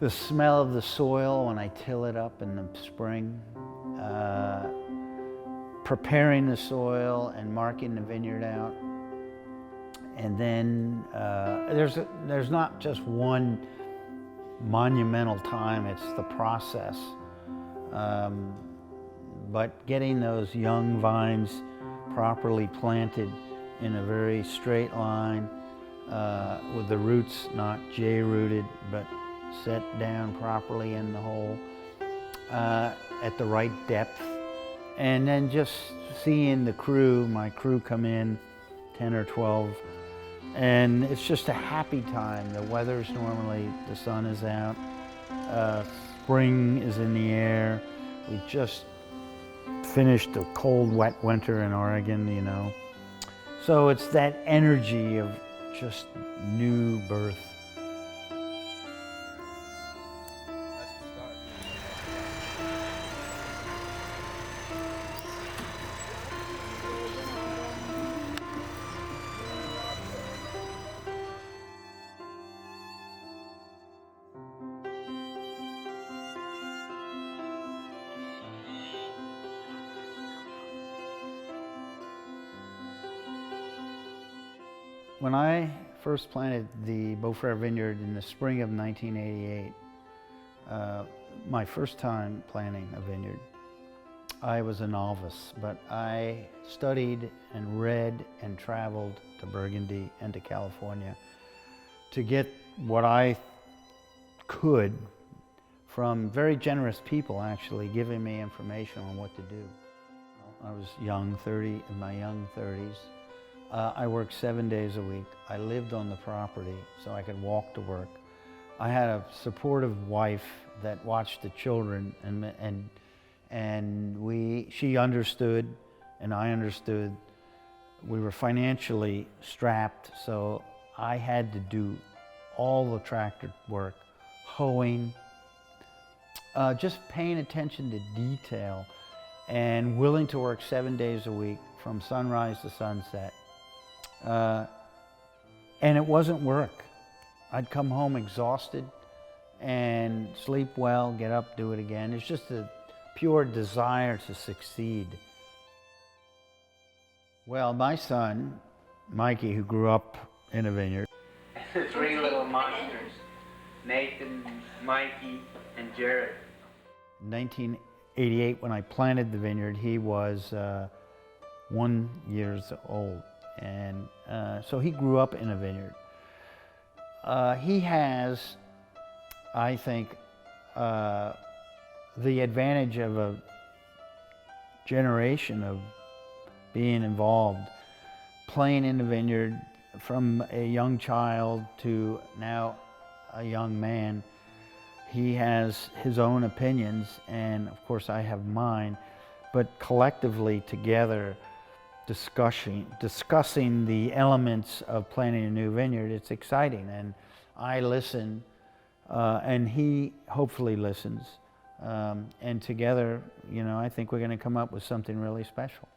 The smell of the soil when I till it up in the spring, preparing the soil and marking the vineyard out. And then there's not just one monumental time, it's the process. But getting those young vines properly planted in a very straight line, with the roots not J-rooted, but set down properly in the hole at the right depth. And then just seeing my crew come in, 10 or 12, and it's just a happy time. The weather's normally, the sun is out, spring is in the air. We just finished a cold, wet winter in Oregon, you know. So it's that energy of just new birth. When I first planted the Beaux Frères Vineyard in the spring of 1988, my first time planting a vineyard, I was a novice, but I studied and read and traveled to Burgundy and to California to get what I could from very generous people actually giving me information on what to do. I was young, in my young 30s. I worked 7 days a week. I lived on the property so I could walk to work. I had a supportive wife that watched the children, and she understood and I understood. We were financially strapped, so I had to do all the tractor work, hoeing, just paying attention to detail, and willing to work 7 days a week from sunrise to sunset. And it wasn't work. I'd come home exhausted and sleep well, get up, do it again. It's just a pure desire to succeed. Well, my son, Mikey, who grew up in a vineyard. The three little monsters, Nathan, Mikey, and Jared. In 1988, when I planted the vineyard, he was 1 year old. And so he grew up in a vineyard. He has, I think, the advantage of a generation of being involved, playing in the vineyard from a young child to now a young man. He has his own opinions, and of course I have mine, but collectively together, discussing the elements of planting a new vineyard, it's exciting. And I listen, and he hopefully listens. And together, you know, I think we're going to come up with something really special.